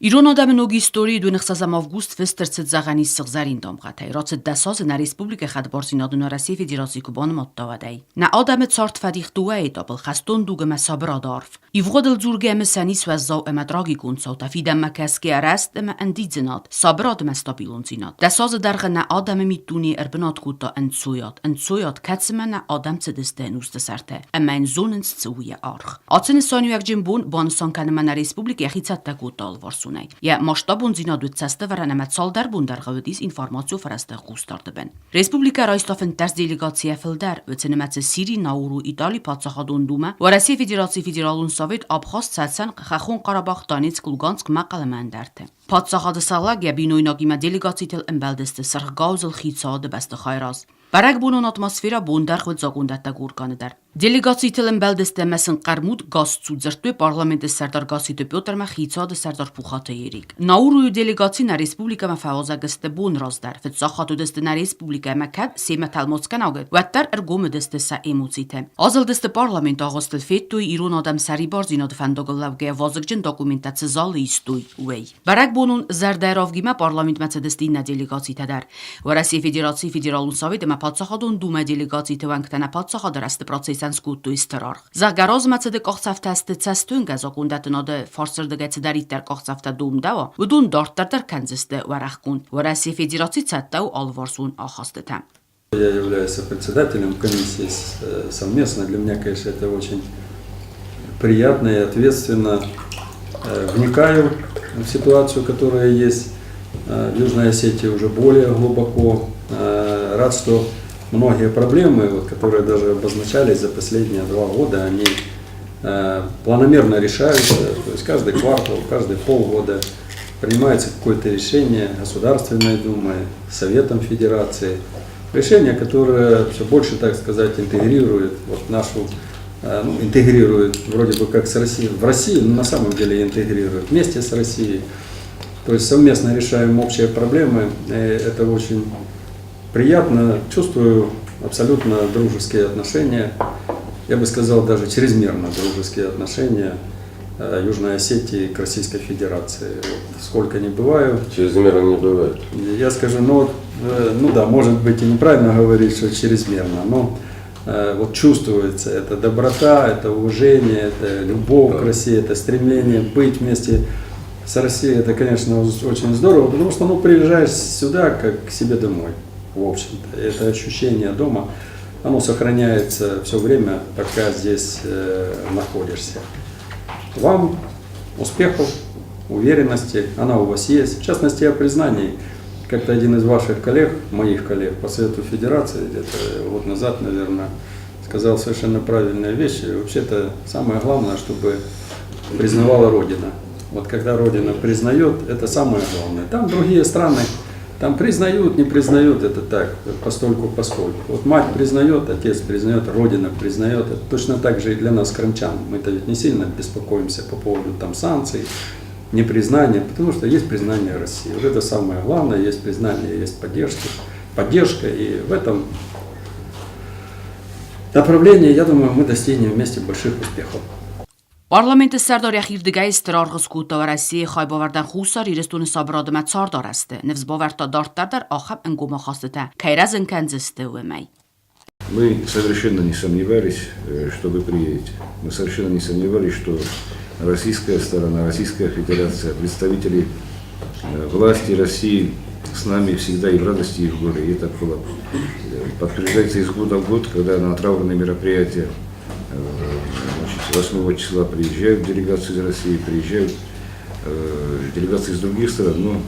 Իրոն ադամնոգի истории դունխսազամ август վստրցած զաղանի սղզարին դոմղաթայ ռոցը դասոզը նա ռեսպուբլիկա խադբորզինոդուն России Федерации Кубон մոտտովադայ նա ադամը ցորտ ֆադիխտուայ տոպլ խաստոն դուգը մասաբրադարվ իվղոդլ զուրգը մսանի սվազով էմատրագի կունցոտ աֆիդամ մակասկի արաստ էմա ընդիձնոտ սաբրադ մստաբիլունցինոտ դասոզը դարղը նա ադամը միտունի էրբնոտ կուտո ընցույոտ կացմա նա ադամ ցդստեն ուստսարտե էմայն զուննց ցույա արխ ացնի սոնյուակ ջիմբուն բոնսոն կանմա ռեսպուբլիկա խիցատա կուտալ վորս Я масштабун зинадуцасты варанаматсал дар бундаргавдис информацию фарастах густардыбен. Республика Райстофен терс делегация филдар өценематсы Сири Науру Итали патсахадун дума ва Россия Федерации Федералун Совет Абхаз Цацан Хахун Карабах Донецк Луганск мақаламандарты. Патсахады салаг я бинойнагима делегациятел эмбелдесты сыргаузыл хицады басты хайраз. Барак бунун атмосфера бундаргвд загундатта гурканыдар. Делегациятел эмбелдесты мәсін қармуд газ цудзыртты парламенты сардар газиты Петр Махицады сардар пухаты ерик. Наурую делегации на республика мафаозагысты бун раздар. Фетсахату десты на республика макад семетал моцканагы. Ваттар эргомы десты са эмуците. Азыл десты парламент ағыстыл феттуй ирун адам сари барзинады фандогалавге вазыкжын документаци залы истуй уэй. Барак бунун зардайравгима парламент мәцедесты на делегациятадар. Ва Россия Федерации Федералун Совет патсахадун дума делегациите ванктана патсахадар асты процессан скутту истерарх. Заггароз мацеде кохцафтасты цастун газокундатыноды форсырдыгэцедариттер кохцафта думдава, удун дарттардар канзысты варахкун. Ва Россия Федерации цаттау алварсун ахастыта. Я являюсь председателем комиссии совместно. Для меня, конечно, это очень приятно и ответственно. Вникаю в ситуацию, которая есть в Южной Осетии уже более глубоко. Рад, что многие проблемы, которые даже обозначались за последние 2 года, они планомерно решаются. То есть каждый квартал, каждые полгода принимается какое-то решение Государственной Думой, Советом Федерации. Решение, которое все больше, так сказать, интегрирует нашу, интегрирует вроде бы как с Россией, в России, но на самом деле интегрирует вместе с Россией. То есть совместно решаем общие проблемы. И это очень приятно. Чувствую абсолютно дружеские отношения. Я бы сказал, даже чрезмерно дружеские отношения Южной Осетии к Российской Федерации. Сколько не бываю. Чрезмерно не бывает. Я скажу, ну да, может быть и неправильно говорить, что чрезмерно, но вот чувствуется эта доброта, это уважение, это любовь к России, это стремление быть вместе с Россией. Это, конечно, очень здорово, потому что приезжаешь сюда как к себе домой, в общем-то. Это ощущение дома, оно сохраняется все время, пока здесь находишься. Вам успехов, уверенности, она у вас есть. В частности, о признании. Как-то один из ваших коллег, моих коллег по Совету Федерации, где-то год назад, наверное, сказал совершенно правильные вещи. Вообще-то самое главное, чтобы признавала Родина. Вот когда Родина признает, это самое главное. Там другие страны, там признают, не признают, это так, постольку-поскольку. Вот мать признает, отец признает, Родина признает. Это точно так же и для нас, крымчан. Мы-то ведь не сильно беспокоимся по поводу там санкций, непризнания, потому что есть признание России. Вот это самое главное, есть признание, есть поддержка. И в этом направлении, я думаю, мы достигнем вместе больших успехов. Parlamenti sardar yaxirdiga istirarg'ız kuta Россия хайбавардан хусар ирестуны сабрадыма цардар асты. Невз баварта дарттардар ахаб энгома хастыта. Кайразын канзысты уэмай. Мы совершенно не сомневались, что вы приедете. Мы совершенно не сомневались, что российская сторона, Российская Федерация, представители власти России с нами всегда и в радости, и в горе. И это было подтверждается из года в год, когда на траурные мероприятия 8 числа приезжают делегации из России, приезжают делегации из других стран. Но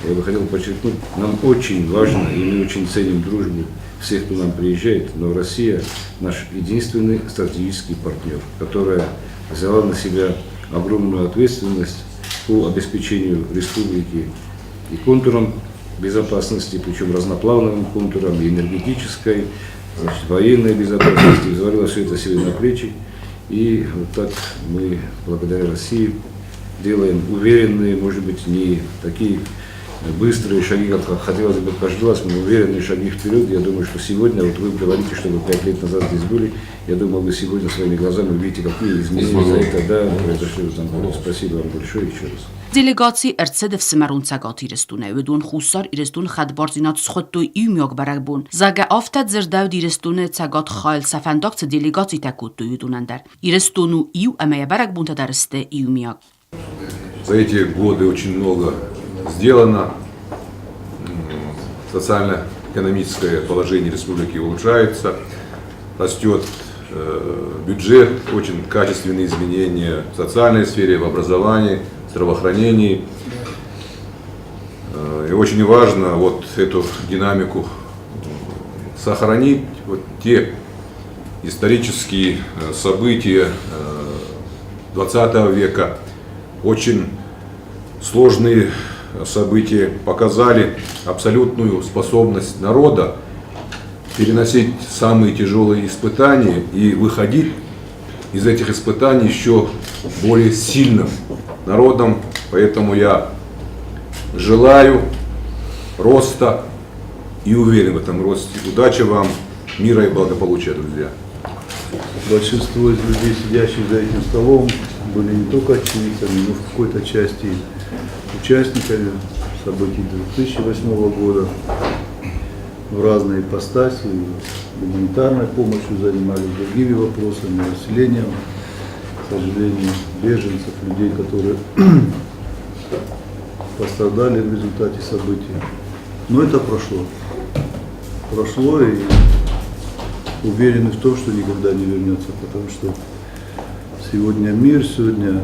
я бы хотел подчеркнуть, нам очень важно, и мы очень ценим дружбу всех, кто нам приезжает, но Россия наш единственный стратегический партнер, которая взяла на себя огромную ответственность по обеспечению республики и контуром безопасности, причем разноплановым контуром, и энергетической, военной безопасности, взвалила все это себе на плечи. И вот так мы, благодаря России, делаем уверенные, может быть, не такие быстрые шаги, как хотелось бы каждый раз, но уверенные шаги вперед. Я думаю, что сегодня, вот вы говорите, что вы 5 лет назад здесь были, я думаю, вы сегодня своими глазами увидите, какие изменения за это, да, произошли в этом году. Спасибо вам большое еще раз. Delegacji RCD w Symaruncagot irestune, wedun Hussar irestun Khadborzinat schottu imiog baragbun. Zaga aftat zerdau irestune cagot khail safandok delegacji takuttu yudunandar. Irestunu iu amaya baragbun tadarste imiog. За эти годы очень много сделано. Социально-экономическое положение республики улучшается, растет бюджет, очень качественные изменения в социальной сфере, в образовании, здравоохранении. И очень важно вот эту динамику сохранить, вот те исторические события 20 века, очень сложные события показали абсолютную способность народа переносить самые тяжелые испытания и выходить из этих испытаний еще более сильным народом. Поэтому я желаю роста и уверен в этом росте. Удачи вам, мира и благополучия, друзья. Большинство из людей, сидящих за этим столом, были не только очевидцами, но в какой-то части участниками событий 2008 года в разные ипостаси, гуманитарной помощью занимались, другими вопросами, населением, к сожалению, беженцев, людей, которые пострадали в результате событий. Но это прошло. Прошло, и уверены в том, что никогда не вернется, потому что сегодня мир, сегодня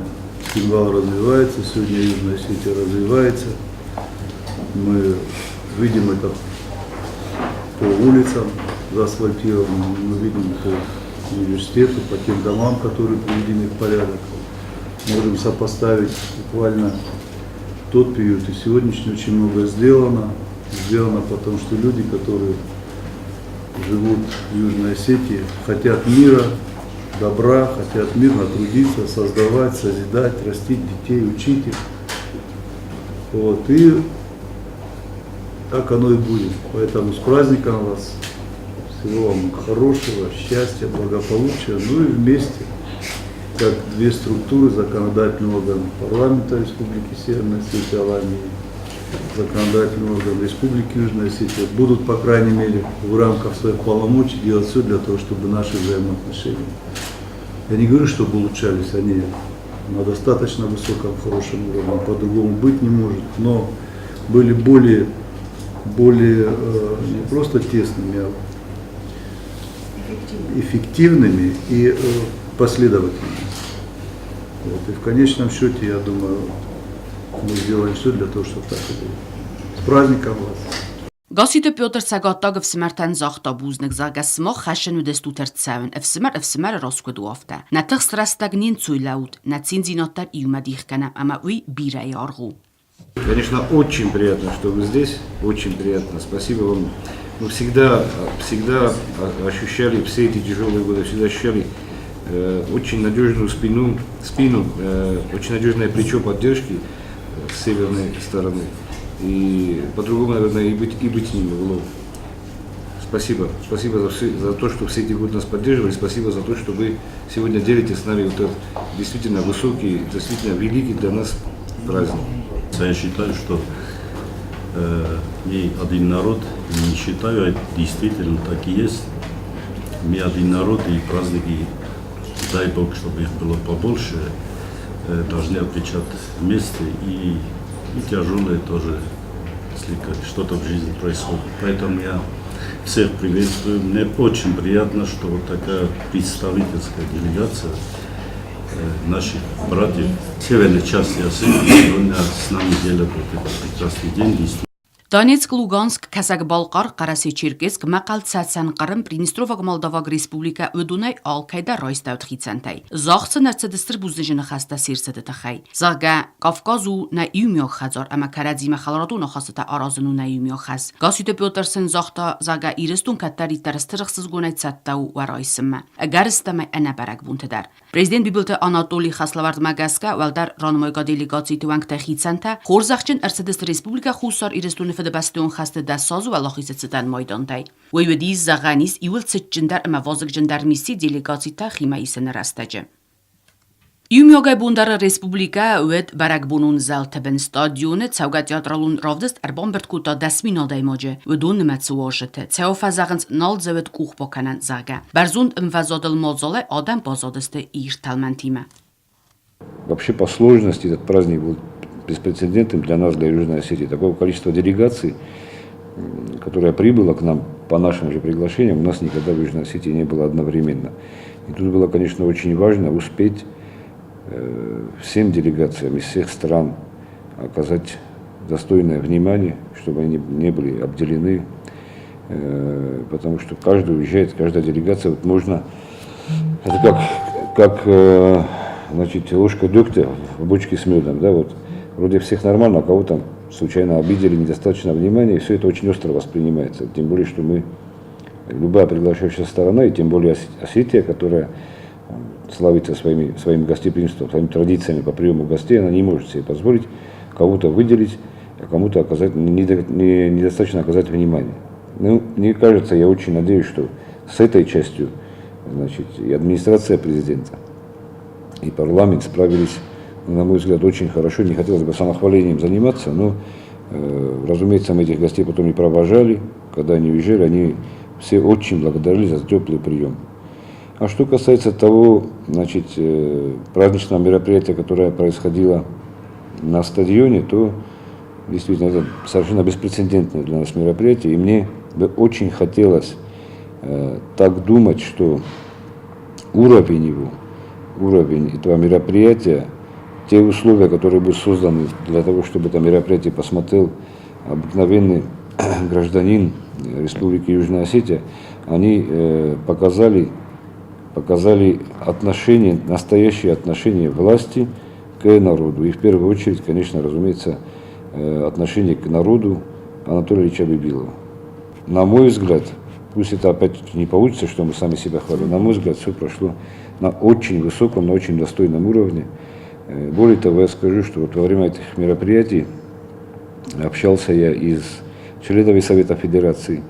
Цинвал развивается, сегодня Южная Осетия развивается. Мы видим это по улицам заасфальтированным, мы видим по университету, по тем домам, которые приведены в порядок. Можем сопоставить буквально тот период и сегодняшний. Очень многое сделано. Сделано потому, что люди, которые живут в Южной Осетии, хотят мира, добра, хотят мирно трудиться, создавать, созидать, растить детей, учить их. Вот. И так оно и будет. Поэтому с праздником вас. Всего вам хорошего, счастья, благополучия. Ну и вместе, как две структуры, законодательный орган парламента Республики Северная Осетия, Алании, законодательный орган Республики Южная Осетия, будут, по крайней мере, в рамках своих полномочий делать все для того, чтобы наши взаимоотношения, я не говорю, чтобы улучшались, они на достаточно высоком, хорошем уровне, по-другому быть не может, но были более не просто тесными, а эффективными и последовательными. Вот. И в конечном счете, я думаю, мы сделаем все для того, чтобы так и было. С праздником вас! Gosite Piotr Sagatag vsmertan zaxta buznek zagasmo khashen udestuter tsaven fsmer roskwedu afta. Na txstrastagnin tsuilaut, на цинзинотар иумадих канам, ама уи бира и аргу. Конечно, очень приятно, что вы здесь, очень приятно. Спасибо вам. Мы всегда ощущали, все эти тяжелые годы, всегда ощущали очень надежную спину, очень надежное плечо поддержки с северной стороны. И по-другому, наверное, и быть не могло. Спасибо. Спасибо за то, что все эти годы нас поддерживали. Спасибо за то, что вы сегодня делите с нами вот этот действительно высокий, действительно великий для нас праздник. Я считаю, что мы один народ, не считаю, а действительно так и есть. Мы один народ, и праздники, дай Бог, чтобы их было побольше, должны отвечать вместе, и тяжелые тоже, если что-то в жизни происходит. Поэтому я всех приветствую. Мне очень приятно, что вот такая представительская делегация наших братьев в северной части Осетии сегодня с нами делят вот этот прекрасный день. Donetsk, Lugansk, Kazakh-Balqar, Qarasi-Cherkessk, Maqal-Tsatsan, Qrim, Pridnestrovag, Moldovag Respublika, Udunay, Al-Qayda, Roystaut Khitsantay. Zaxtsa nartsadistr buznejin khasta sirsadataxay. Zaga Kavkazu na Yumyog Khazar, ama Karadzi Makhalradun khasata Arazunu na Yumyog Khaz. Gasite Petersen zaxta Zaga Irestun Kattari tarstrixsiz gonay tsattau wa Roysma. Agaristama ana barak buntadar. Prezident Bibilte Anatoliy Khaslavard Magaska, Valdar Ranmoyga delegatsiy Tuang Khitsanta, Khorzaqchin Arsadist Respublika Khusar Irestun فدبستون خسته دستاز و علاقیت ستن مایدان دی. و یودیز زغانیس ایول ست جندر اما وازق جندر میسی دیلیگاتی تا خیمه ایسن رستجه. Յումյոգայ բունդարը ռեսպուբլիկա ուետ բարակբունուն զալթեբեն ստադիոնը ցավգատյատրալուն ռովդեստ արբոմբերտ կուտա դասմինոդայ մոջե վդուն մացուոշete ցեոֆազաղնց նալ ձևետ կուխ բոկանան զագա բարզունդ ըմվազոդել մոզոլե ադամ բոզոդստե իր талмантима. Вообще по сложности этот праздник был беспрецедентным для нас, для Южной Осетии. Такого количества делегаций, которая прибыла к нам по нашим же приглашениям, у нас никогда в Южной Осетии не было одновременно. И тут было, конечно, очень важно успеть всем делегациям из всех стран оказать достойное внимание, чтобы они не были обделены, потому что каждый уезжает, каждая делегация, вот можно, это как значит, ложка дегтя в бочке с медом, да, вот, вроде всех нормально, а кого там случайно обидели, недостаточно внимания, и все это очень остро воспринимается, тем более, что мы, любая приглашающая сторона, и тем более Осетия, которая славится своим гостеприимством, своими традициями по приему гостей, она не может себе позволить кого-то выделить, а кому-то оказать, недостаточно оказать внимание. Ну, мне кажется, я очень надеюсь, что с этой частью, значит, и администрация президента, и парламент справились, на мой взгляд, очень хорошо. Не хотелось бы самохвалением заниматься, но, разумеется, мы этих гостей потом и провожали. Когда они уезжали, они все очень благодарили за теплый прием. А что касается того, значит, праздничного мероприятия, которое происходило на стадионе, то действительно это совершенно беспрецедентное для нас мероприятие. И мне бы очень хотелось так думать, что уровень этого мероприятия, те условия, которые будут созданы для того, чтобы это мероприятие посмотрел обыкновенный гражданин Республики Южная Осетия, они показали отношение, настоящее отношение власти к народу. И в первую очередь, конечно, разумеется, отношение к народу Анатолия Ильича Бибилова. На мой взгляд, пусть это опять не получится, что мы сами себя хвалим, на мой взгляд, все прошло на очень высоком, на очень достойном уровне. Более того, я скажу, что вот во время этих мероприятий общался я и с членами Совета Федерации,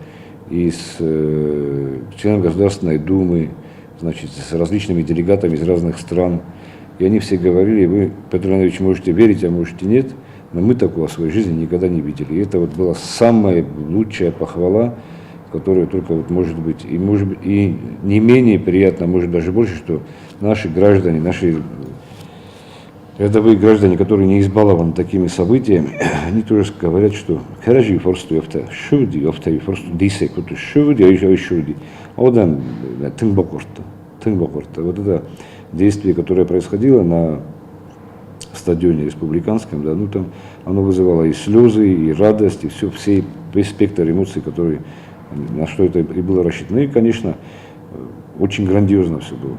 и с членами Государственной Думы, значит, с различными делегатами из разных стран. И они все говорили: вы, Петр Иванович, можете верить, а можете нет, но мы такого в своей жизни никогда не видели. И это вот была самая лучшая похвала, которая только вот может быть и не менее приятно, может даже больше, что наши граждане, наши рядовые граждане, которые не избалованы такими событиями, они тоже говорят, что хорошо, форсту ёфта, шуди, ёфта, форсту дисек, вот шуди, а еще шуди. Одан тынбокорта. Вот это действие, которое происходило на стадионе республиканском, да, ну там оно вызывало и слезы, и радость, и весь спектр эмоций, который, на что это и было рассчитано. И, конечно, очень грандиозно все было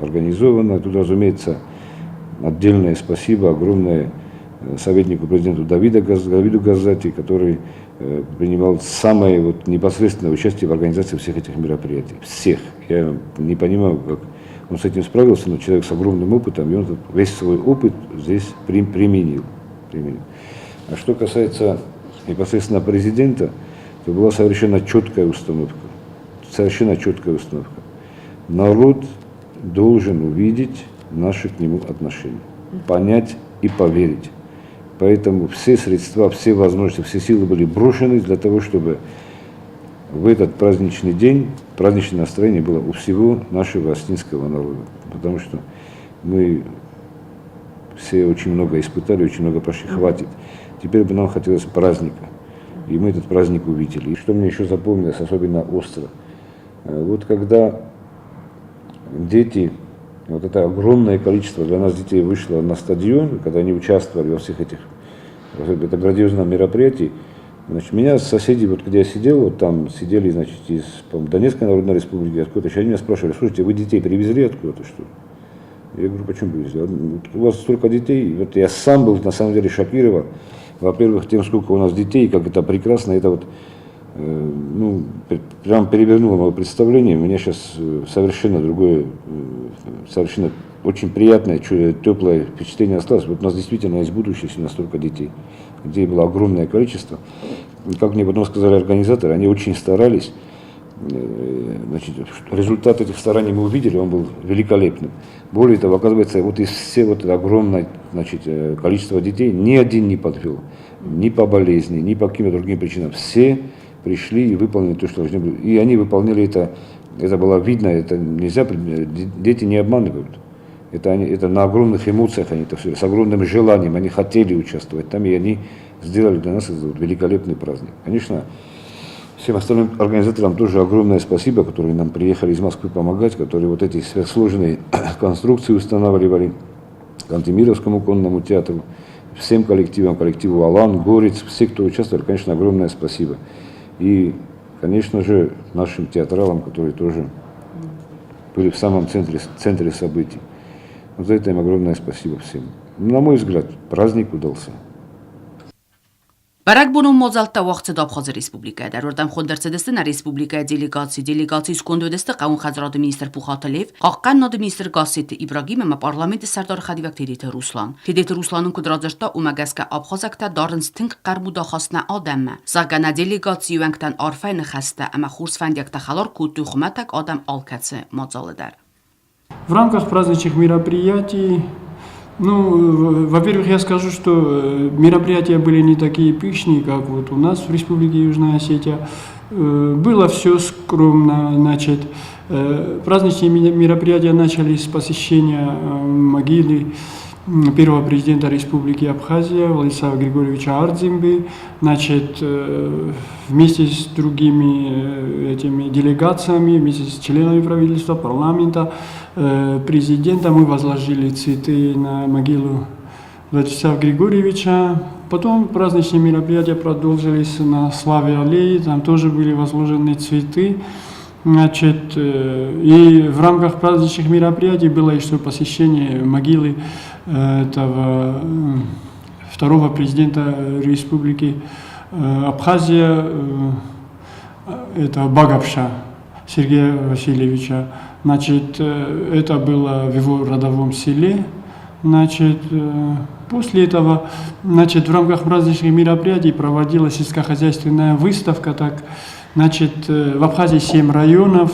организовано. Тут, разумеется, отдельное спасибо огромное советнику президенту Давиду Газати, который принимал самое вот непосредственное участие в организации всех этих мероприятий. Всех. Я не понимаю, как он с этим справился, но человек с огромным опытом, и он весь свой опыт здесь применил. А что касается непосредственно президента, то была совершенно четкая установка. Народ должен увидеть наши к нему отношения, понять и поверить. Поэтому все средства, все возможности, все силы были брошены для того, чтобы в этот праздничный день, праздничное настроение было у всего нашего осетинского народа. Потому что мы все очень много испытали, очень много прошли, хватит. Теперь бы нам хотелось праздника. И мы этот праздник увидели. И что мне еще запомнилось особенно остро. Вот когда дети, вот это огромное количество для нас детей вышло на стадион, когда они участвовали во всех этих, это грандиозном мероприятии. Значит, меня соседи, вот где я сидел, вот там сидели, значит, из Донецкой Народной Республики, откуда-то еще, они меня спрашивали: слушайте, вы детей привезли откуда-то, что ли? Я говорю: почему привезли? Вот у вас столько детей. Вот я сам был на самом деле шокирован. Во-первых, тем, сколько у нас детей, как это прекрасно, это вот, ну, прям перевернуло мое представление. У меня сейчас совершенно другое, совершенно очень приятное, теплое впечатление осталось. Вот у нас действительно есть будущее, если настолько детей. Детей было огромное количество. И как мне потом сказали организаторы, они очень старались значит, результат этих стараний мы увидели, он был великолепным. Более того, оказывается, вот из всего вот огромное, значит, количества детей ни один не подвел. Ни по болезни, ни по каким-то другим причинам. Все пришли и выполнили то, что должны были. И они выполнили это было видно, это нельзя, дети не обманывают. Это на огромных эмоциях они это все, с огромным желанием, они хотели участвовать там, и они сделали для нас этот великолепный праздник. Конечно, всем остальным организаторам тоже огромное спасибо, которые нам приехали из Москвы помогать, которые вот эти сверхсложные конструкции устанавливали, Кантемировскому конному театру, всем коллективам, коллективу Алан, Горец, все, кто участвовали, конечно, огромное спасибо. И, конечно же, нашим театралам, которые тоже были в самом центре событий. Вот за это им огромное спасибо всем. На мой взгляд, праздник удался. Բարակ բունում մոզալտա վաղցը դապխազը ռեսպուբլիկա դար որտամ խոնդերցեդստը ռեսպուբլիկա դելեգացի սկոնդոդստը qaun խազրոդը մինիստր Փուխատլև qaqқан նոդը մինիստր Գասիտ Իբրագիմը մա պարլամենտը սարդար խադիվակ թերիթը Ռուսլան թեդեթ Ռուսլանուն կդրաձրտա ու մագասկա աբխազակտա դարնց թինք qarբուդա խասնա ադամը սագանա դելեգացի ուանքտան արֆայնը խաստա ամա խուրս ֆանդյակտա խալոր կուտու խմատակ ադամ ալքացը մոզալը դար В рамках праздничных мероприятий, во-первых, я скажу, что мероприятия были не такие пышные, как вот у нас в Республике Южная Осетия. Было все скромно, значит. Праздничные мероприятия начались с посещения могилы первого президента Республики Абхазия Владислава Григорьевича Ардзимбы, значит, вместе с другими этими делегациями, вместе с членами правительства, парламента, президента мы возложили цветы на могилу Владислава Григорьевича. Потом праздничные мероприятия продолжились на Славе аллее, там тоже были возложены цветы. Значит, и в рамках праздничных мероприятий было еще посещение могилы этого второго президента Республики Абхазия, это Багапша Сергея Васильевича. Значит, это было в его родовом селе. Значит, после этого, значит, в рамках праздничных мероприятий проводилась сельскохозяйственная выставка. Так, значит, в Абхазии 7 районов.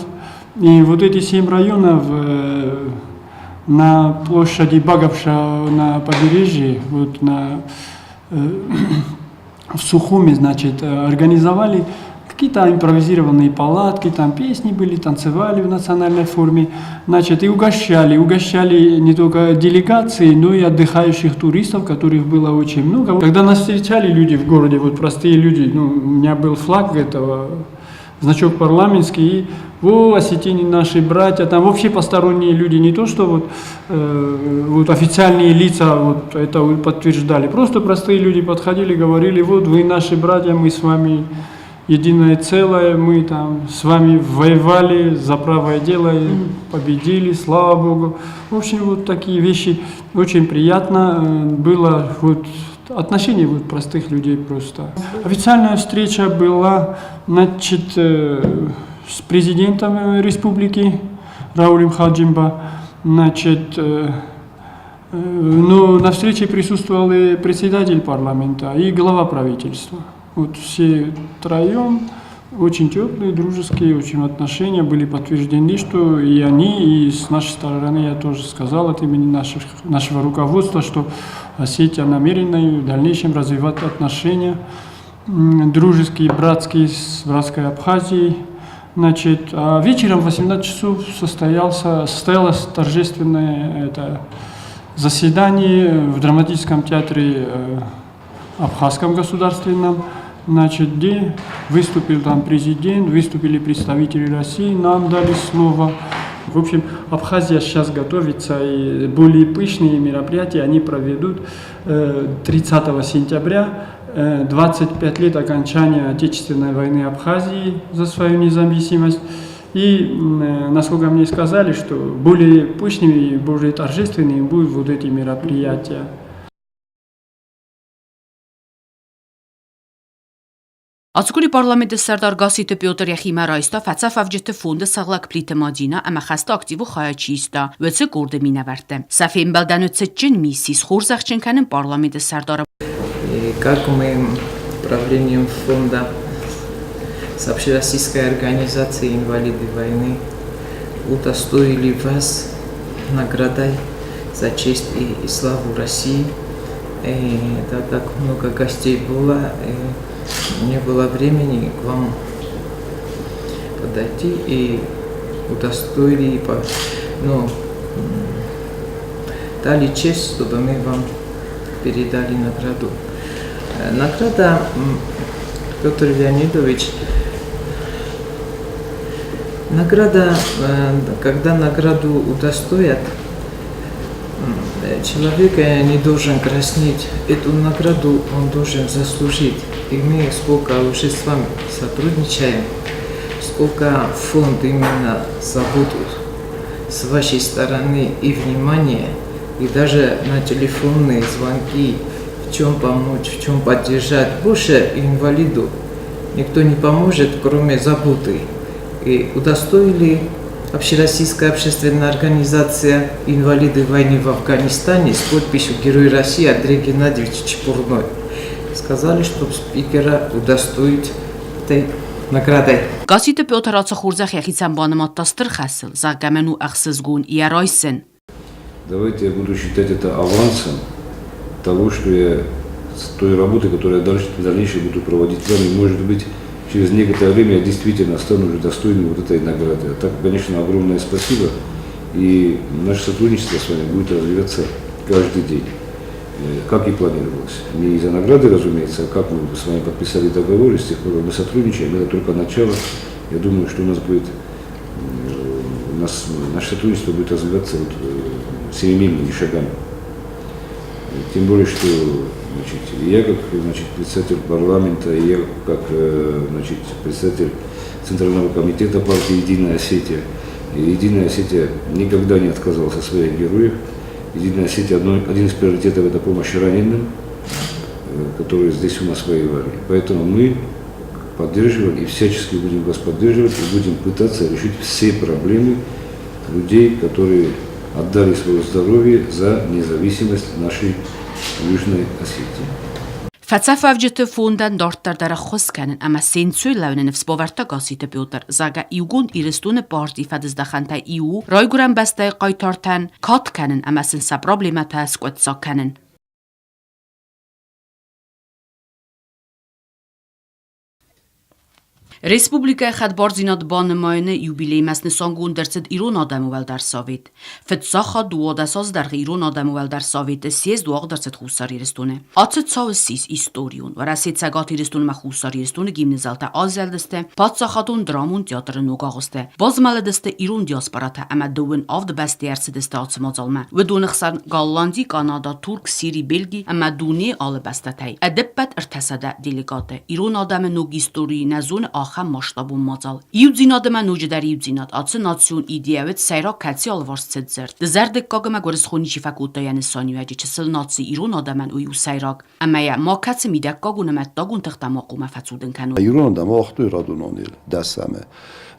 И вот эти 7 районов на площади Багапша на побережье, вот в Сухуме, значит, организовали какие-то импровизированные палатки, там песни были, танцевали в национальной форме, значит, и угощали не только делегации, но и отдыхающих туристов, которых было очень много. Когда нас встречали люди в городе, вот простые люди, у меня был флаг этого, значок парламентский, и осетины наши братья, там вообще посторонние люди, не то что вот официальные лица вот это подтверждали, просто простые люди подходили, говорили, вот вы наши братья, мы с вами единое целое, мы там с вами воевали за правое дело, победили, слава Богу. В общем, вот такие вещи очень приятно было, вот отношение вот простых людей просто. Официальная встреча была, значит, с президентом республики Раулем Хаджимба, значит, на встрече присутствовал и председатель парламента, и глава правительства. Вот все троем очень теплые, дружеские очень отношения были подтверждены, что и они, и с нашей стороны, я тоже сказал от имени нашего руководства, что Осетия намерена в дальнейшем развивать отношения дружеские, братские с братской Абхазией. Значит, а вечером в 18 часов состоялось торжественное заседание в драматическом театре Абхазском государственном, значит, где выступил там президент, выступили представители России, нам дали слово. В общем, Абхазия сейчас готовится, и более пышные мероприятия они проведут 30 сентября, 25 лет окончания Отечественной войны Абхазии за свою независимость. И, насколько мне сказали, что более пышными и более торжественными будут вот эти мероприятия. Ասկուլի պարլամենտը Սարդար Գասիտը Պյոտր Յախիմար այստա ֆացավ ավջետը ֆոնդը սաղլակ պլիտը մադինա ամա խաստա ակտիվու խայաչիստա վեցը կորդը մինավարտը Սաֆին բալդանոցը ջին միսիս խորզախ չենքանն պարլամենտը Սարդարը Как мы правлением фонда с Общероссийской организацией «Инвалиды войны» удостоили вас наградой за честь и славу России. И так как много гостей было, не было времени к вам подойти и удостоили, дали честь, чтобы мы вам передали награду. Награда, Петр Леонидович, когда награду удостоят, человек не должен краснеть. Эту награду он должен заслужить. И мы сколько уже с вами сотрудничаем, сколько фонд именно заботит с вашей стороны и внимание, и даже на телефонные звонки, в чем помочь, в чем поддержать. Больше инвалиду никто не поможет, кроме заботы. И удостоили Общероссийская общественная организация «Инвалиды войны в Афганистане» с подписью «Герой России» Андрей Геннадьевич Чепурной. Сказали, что спикера удостоить этой наградой. Գասիտը Պյոտր Ացախուրձախ եղիցան բանմատ տաստր խասել, զագամենու ախսզգուն իարայսեն. Давайте я буду считать это авансом того, что я с той работы, которую я в дальнейшем буду проводить с вами, может быть, через некоторое время я действительно стану уже достойным вот этой награды. А так, конечно, огромное спасибо. И наше сотрудничество с вами будет развиваться каждый день, как и планировалось. Не из-за награды, разумеется, а как мы с вами подписали договор, и с тех пор мы сотрудничаем, это только начало. Я думаю, что у нас будет, наше сотрудничество будет развиваться семимильными шагами. Тем более, что я как председатель парламента, и я как председатель Центрального комитета партии «Единая Осетия». И «Единая Осетия» никогда не отказывалась от своих героев. «Единая Осетия» один из приоритетов – это помощь раненым, которые здесь у нас воевали. Поэтому мы поддерживаем и всячески будем вас поддерживать, и будем пытаться решить все проблемы людей, которые отдали свое здоровье за независимость нашей Южной Осетии. Фацафавջը ֆոնդան դարտարդարը խոսքանն ամա սենցույլ լավնն վսպովարտա գասիտը Պյոտր զագա իուգուն իրստունը պարտի ֆադզդախանտա իու ռոյգուրան բաստայ ყայթարտան քաթքանն ամասն սա պրոբլեմատա սկոտսականն Республика Хадборзинат банмайны юбилей маснисангун дерцет Ирон адамувал дар Совет. Фетсаха дуодасаз дар Ирон адамувал дар Совет сез дуаг дерцет хусари рестуне. Ацет савсис историон و رسید سگاتی رستون مخوصاری رستون گیمنزالتا آزلدسته پادساخاتون درامون تیاتر نوگاغسته بازمالدسته ایرون دیاسپاراتا اما دوون آف ده بستی ارسدسته آتسمازالمه و دونخسان گالاندی کانادا تورک سیری بلگی اما دونی آل بستتای ادبت ارتسده دیلیگاته ایرون آدم نوگیستوری نزون آخر ماشتابون مازال یودزیناد من نوجدار یودزیناد آتس ناسیون ایدیوت سیرا کتی آلوارست زرد دزرد کاغم گورس خونی چی فکوتا یعنی سانیوجی چسل ناسی ایرون آدمن اویو سیراک اما یا ما کتی میدک کاغون متداغون تختم آقوم فتودن کنو ایرون آدم آختوی رادونانیل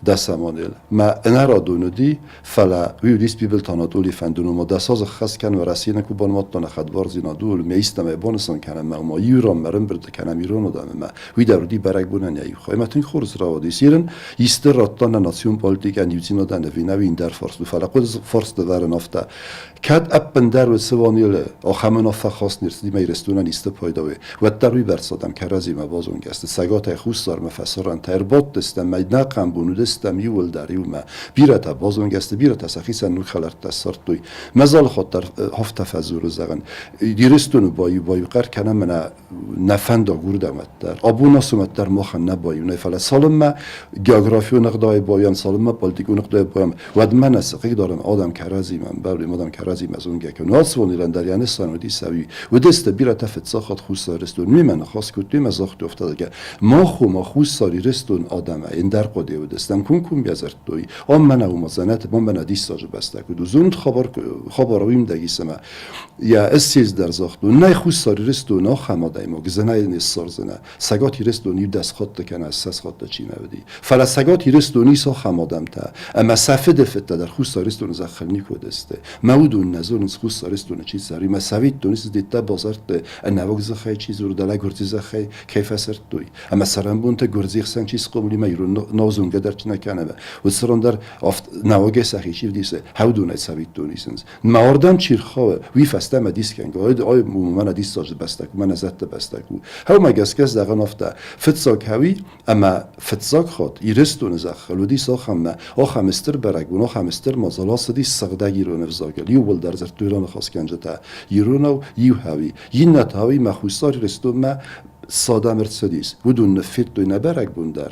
دستمانیل ما انرادوندی فلا ویودیس بیبل تاناتولی فندونو ما دساز خاص کن و رسینه کو بان ماتان خدوار زینادول میستم بانسان کنم ما یورام مرم برد کنم ایران آدم ما وی درودی برگ بونن یایو خواهی متن خورز راودی سیرن ایست راتان ناسیون پالیتیک انیوزینا دنه وینوی این در فارس دو فلا قد فارس دورن افته کد اپن در و سوانیل آخمن افته خاص نرسدی میرستونن ایست پایداوی و دروی برسادم کرازی ما بازون گست سگات خوستار مفسران تربات دستم میدنقم بونود استم یول دریو ما بیرتا بازون گست بیرتا سخیسن نو خلرت تسارت دوی مزال خاطر هفته فزور زغن دیرستون بایو قر کنم من نفند گوردمت در ابونا سمت در مخ نبایو نفعل سالم ما جغرافی و نقدای بایم سالم ما پالیتیک و نقدای بایم ود من سقی دارم آدم کرازی من بر آدم کرازی مزون گه که ناسونی لندر یعنی سانودی سوی و دست بیرتا فتساخت خوستارستون می من خاص کتی مزاخت افتاده که ما خوستاری رستون آدم این در قدی و دست bastám kunkum bezertoi. Ammana umazanat, bombana diszaj bastak. Du zund khabarovim dagisema. Ja esziz der zachtdu. Nay khussari restu na khamadaimo. Gzenay nissarzena. Sagati restu ni das khatta kana assas khatta chinavdi. Fala sagati restu ni so khamadamta. Ama safed fetta der khussari restu zakhalni kodeste. Maudun nazun khussari restu chi sari masavit tunis ditta bazart anavog zakhay chi zur dala gurti zakhay kayf asartoi. Ama sarambunta gurzikh san chi sqomli mayru نازون گدرچ نکنه و سرندر افت نواگه سخیشی دیسه هودونه سویت دونیسنز ماردم چیرخواه وی فسته ما دیس کنگ آی من دیس ساج بستک من زت بستک و هو مگسکس دقن افته فتساک هوی اما فتساک خود ایرستون زخل و دیس آخم آخم استر برگون آخم استر مازالاس دیس سقده گیرون افزاگل یو بل در زرت ایران خاص کنجه تا ایرانو یو هوی ین نت هوی مخوستاری رستون ما ساده مرسدس ودون فیت توی نبرگ بندر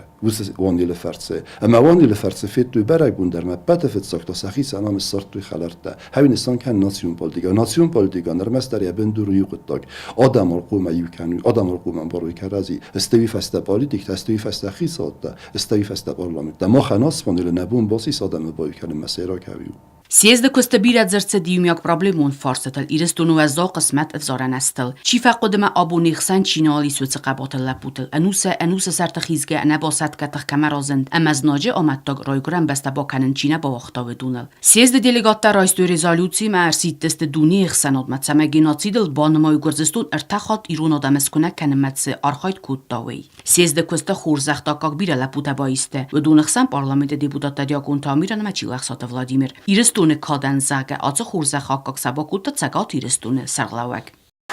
وانی لفرسه اما وانی لفرسه فیت توی برگ بندر ما بات فیت ساخت سخی سنام سرت توی خلرته همین انسان کن ناسیون پالیتیکا نرمست در یبند روی قطعک آدم القوم یوکنی آدم القوم باروی کرازی استوی فست پالیتیک استوی فست خیسات استوی فست پارلمنت ما خناس وانی لنبون باسی سادم باوی کردن مسیرا کیو Съезда Костабира зерцедиумяк проблемун форсатал ирестуну азо қисмат افزارنستل چی فقدم ابونی خسن چینالی سوت قبات لپوتل انوسه سرت خیزگه انا باسط کتخ کمرازند امزناجه آمدتاگ رایگرم بسته با کنن چینه با وقتا بدونل سیزد دلیگات رایستوی رزالوسی مرسید دست دونی خسن آدمت سمگیناتیدل بانمای گرزستون ارتخات ایرون آدمس کنه کنمتس آرخایت کود داوی سیزد کوست خورزختا کاک بیره لپوته بایسته و دون خسن پارلمنت دیپوتات دیاکون تامیرن مچی لخصات ولادیمیر ирестуне кадан зага аца хурзаха как сабакута цагат ирестуне сарлавак.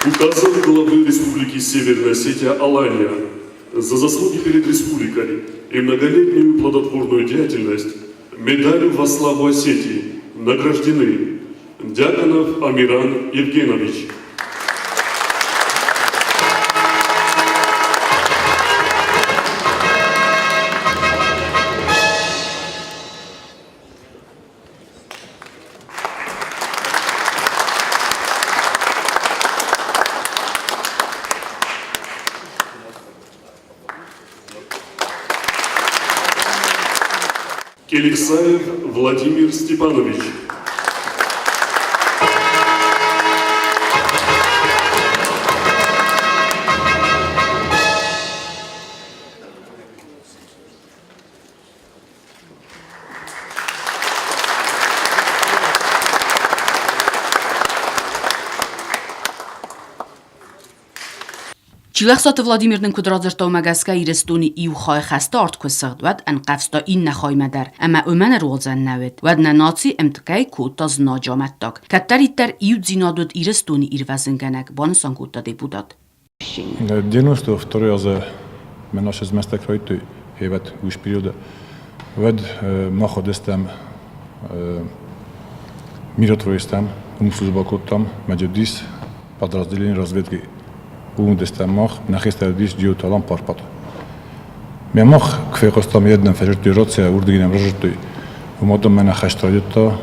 Указом главы Республики Северная Осетия Алания за заслуги перед республикой и многолетнюю плодотворную деятельность медалью во славу Осетии награждены Дьяконов Амиран Евгенович. Келиксаев Владимир Степанович. Чилахсат Владимирнын кудразырта умагаска ирестуни иу хай хаста арт кусагдвад ан qafsta in нахай мадар ама өмана розан навет вадна наци эмткай кутаз наджаматтак каттариттер иу зинадуд ирестуни ирвазынганак бансан кутта депутат 92 за менаш из места кройты хеват уж периода вад маходестам миротвористам умслужбакоттам маджадис подразделение разведки Ундестамах нахистадис диуталам парпат. Мемах кфекостам еднам фажерти роция урдигинам рожтой. Умодам мена хаштрадита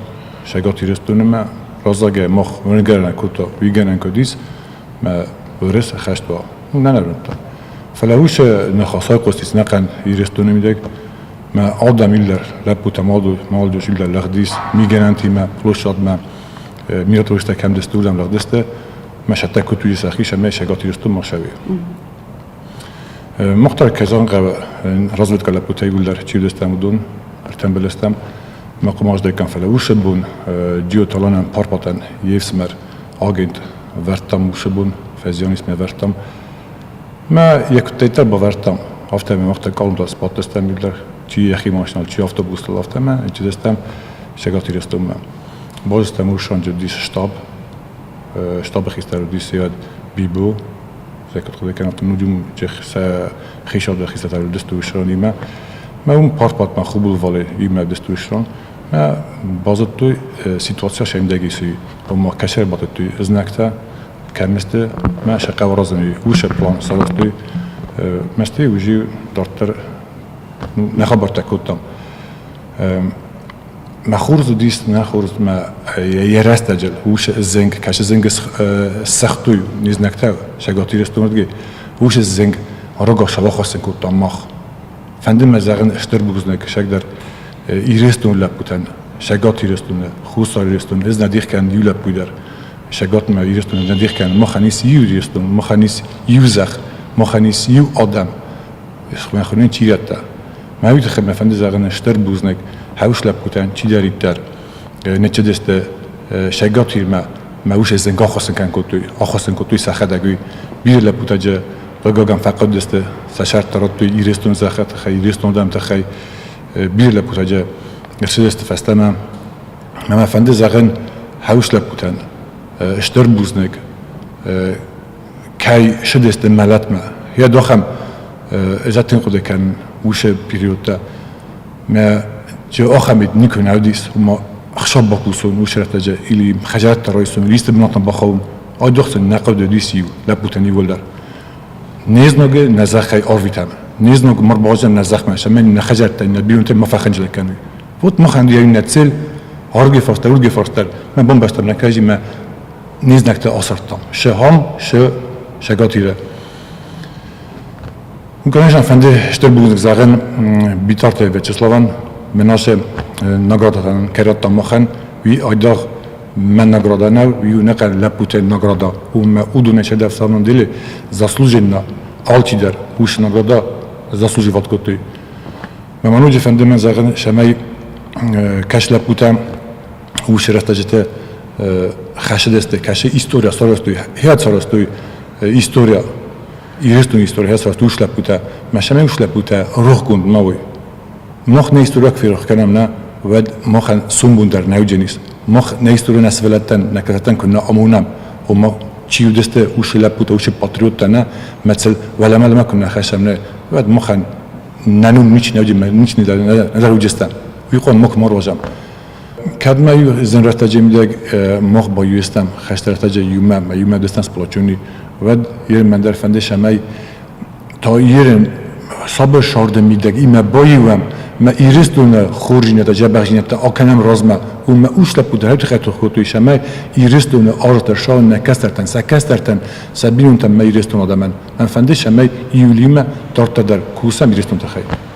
шагат ирестунема разаге мах венгерна кута вигенен кодис ма урес хаштва. Нанарунта. فلاوش نخاسای قصیص نکن ایرستونه میده ما آدم ایلر لپوت مالدوش ایلر لغدیس میگنن تیمه پلوشاد ما میرد روشته کم دستورم لغدسته مش حتى كنت يسخيش ما شجاتي يستم مشاوي مختار كزان قبل رزبت كلا بوتي يقول در تشيل استمدون ارتم بالستم ما قماش ده كان فلوش بون جيو طلعنا باربطن يفسمر اجنت ورتم وشبون فازيونيس ما ورتم ما يكتيتر بورتم هفته ما وقت كلام ده سبات استم يقول تشي اخي ماشنال تشي اوتوبوس لافته ما تشي استم شجاتي يستم باز استم وشان جديش شتاب شتاب خيستر ديسياد بيبو زي كتقول كانت النجوم جخ خيشة خيستر دستوشراني ما هم باربات ما خوب الفالي يما دستوشران ما بازتوي سيتواسيا شيم دقيسي وما كشر باتوي ازنكتا كمسته ما شقا ورازني وش بلان صارتوي مستي وجي دكتور نخبر تكوتم ما خورز ديست نخورز ما يراستجل وش الزنگ كاش الزنگ سختوي نيزنكتا شغاتي رستومدگي وش الزنگ رگا شلا خواستن كوتام مخ فندم مزاغن اشتر بگذنه که شک در ایرستون لب بودن شگات ایرستونه خوص ایرستون از ندیخ کن یو لب بودر شگات ما ایرستون ندیخ کن مخانیس یو ایرستون مخانیس یو زخ مخانیس یو آدم من خونین چیرت تا ما وقتی خب فند زاغن اشتر بگذنه هاوش لب بودن چی دارید در نچه دست شگات ما وش از انگاه خواستن کتوی سخدگوی بیر لب بوده جا بگم فقط دست سشرت ترات توی ایرستون زخت خی ایرستون دم تخی بیر لب بوده جا نفس دست فستم ما فند زاغن هاوش لب بودن اشتر بگذنه کی شد است ملت ما یا داخم ازتین خود کن وش پیریوتا ما جا آخمید نیکون عودیس و ما خشاب باکوسون وش رفت جا ایلی خجالت ترایسون لیست بناتن بخوام آدوخت نقد دیسیو لبوتنی ولدر نیزنوگ نزخی آرویتام نیزنوگ مربازن نزخ میشه من نخجالت این بیرونت مفخنج لکنی بود مخندی این نتسل هرگی فرستر من بوم بستم نکاجی من نیزنکت آسرتام شهام شگاتیره Конечно, фанде что будет заген битарте Вячеславан менаше наградатан керата махан ви айдар мен наградана ви некар лапуте награда у ме удуне чедав самом деле заслуженно алтидер уж награда заслуживает коты. Мамануджи фанде мен заген шамай каш лапута уж растажете хашедесте каше история соростой хят соростой история Иристун история هست وقت وش لبوده ماشین وش لبوده روح کند نوی مخ نیستورک فیرخ کنم نه ود مخ سومبون در نوجنیس مخ نیستور نسولتن نکتن کنه آمونم و ما چیو دسته وش لبوده وش پاتریوت نه مثل ولی ما کنه خشم نه ود مخ ننون میچ نوجی میچ ندار وجستم ویقون مخ مار واجم کدما یو زن رتاجی میده مخ با یوستم خشت رتاجی یوم دستن سپلاچونی ود یر من در فنده شمای تا یرن صبر شارد میدگ ایما بایوام ما ایرستون خورجینه تا جبهجینه تا آکنم رازما و ما اوش لپود هر خطر خودتوی شمای ایرستون آرتر شان نکسترتن سکسترتن سبیلون تم ما ایرستون آدمان من فنده شمای یولیما دارت در کوسا ایرستون تخیل